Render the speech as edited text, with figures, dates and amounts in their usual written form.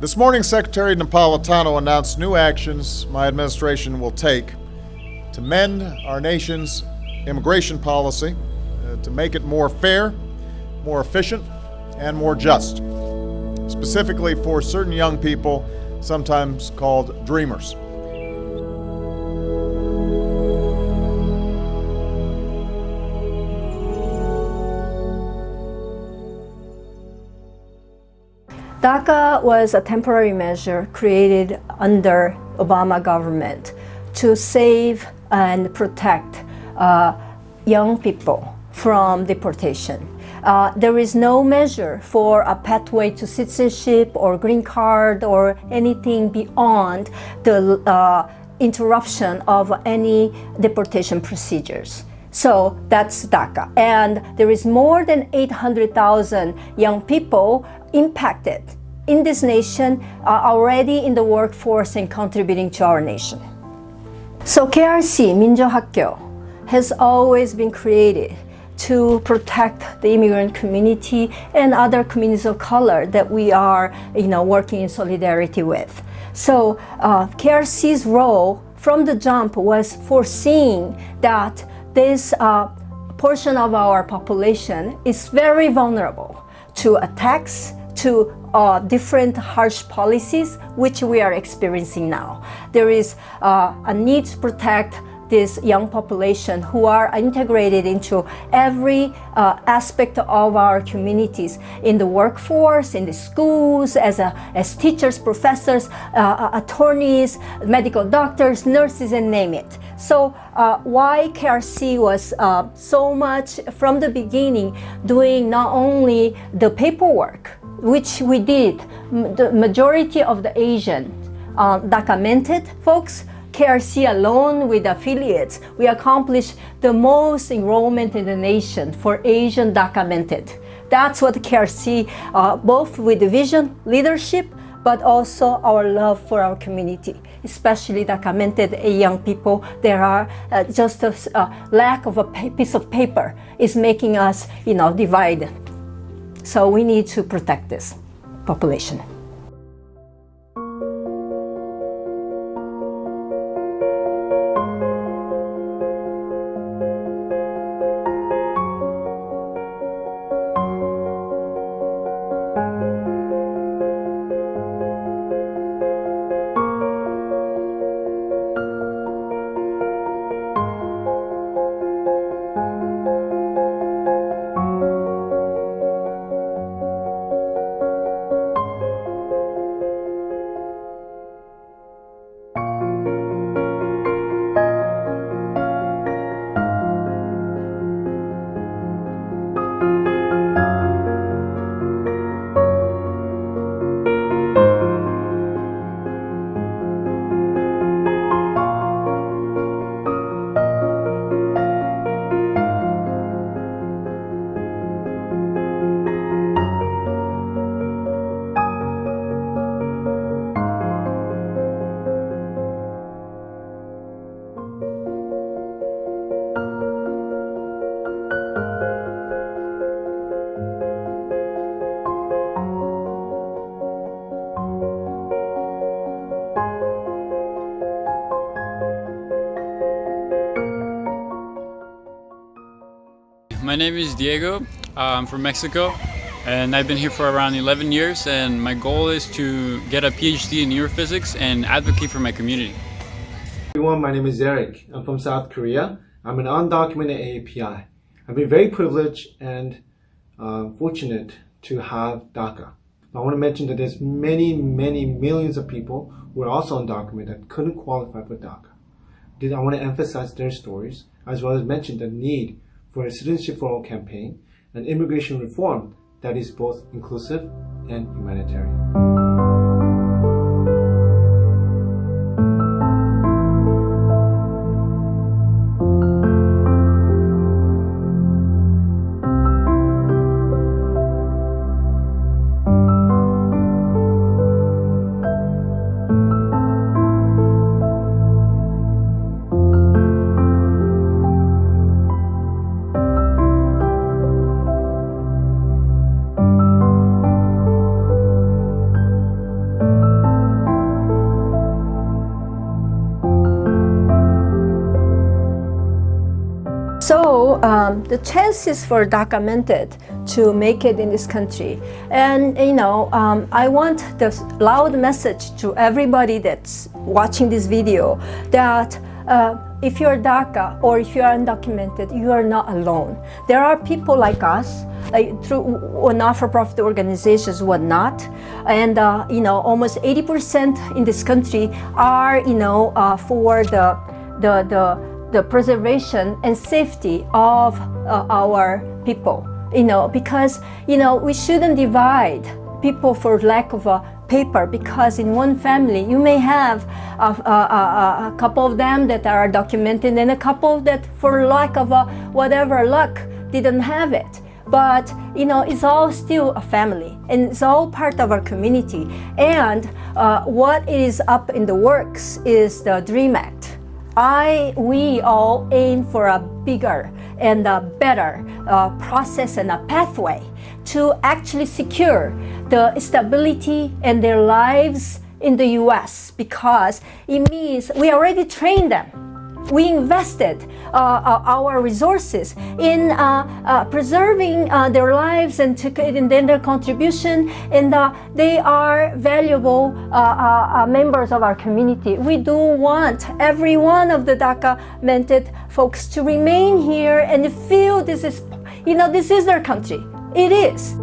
This morning, Secretary Napolitano announced new actions my administration will take to mend our nation's immigration policy, to make it more fair, more efficient, and more just, specifically for certain young people, sometimes called dreamers. DACA was a temporary measure created under Obama government to save and protect young people from deportation. There is no measure for a pathway to citizenship or green card or anything beyond the interruption of any deportation procedures. So that's DACA. And there is more than 800,000 young people impacted in this nation already in the workforce and contributing to our nation. So KRC, 민주학교, has always been created to protect the immigrant community and other communities of color that we are working in solidarity with. So KRC's role from the jump was foreseeing that this portion of our population is very vulnerable to attacks, to different harsh policies, which we are experiencing now. There is a need to protect this young population who are integrated into every aspect of our communities, in the workforce, in the schools, as teachers, professors, attorneys, medical doctors, nurses, and name it. So why KRC was so much from the beginning doing not only the paperwork, which we did, the majority of the Asian documented folks, KRC alone with affiliates, we accomplished the most enrollment in the nation for Asian documented. That's what KRC, both with the vision, leadership, but also our love for our community, especially documented young people. There are just a lack of a piece of paper is making us, divided. So we need to protect this population. My name is Diego. I'm from Mexico, and I've been here for around 11 years, and my goal is to get a PhD in neurophysics and advocate for my community. Everyone, my name is Eric. I'm from South Korea. I'm an undocumented AAPI. I've been very privileged and fortunate to have DACA. I want to mention that there's many millions of people who are also undocumented that couldn't qualify for DACA. I want to emphasize their stories, as well as mention the need for a Citizenship for All campaign and immigration reform that is both inclusive and humanitarian. the chances for documented to make it in this country. And I want the loud message to everybody that's watching this video that if you're DACA or if you're undocumented, you are not alone. There are people like us, through not-for-profit organizations, whatnot, and almost 80% in this country are for the preservation and safety of our people. Because we shouldn't divide people for lack of a paper, because in one family you may have a couple of them that are documented and a couple that for lack of whatever luck didn't have it. But it's all still a family and it's all part of our community. And what is up in the works is the DREAM Act. We all aim for a bigger and a better process and a pathway to actually secure the stability and their lives in the US, because it means we already trained them. We invested our resources in preserving their lives and then their contribution, and they are valuable members of our community. We do want every one of the documented folks to remain here and feel this is their country. It is.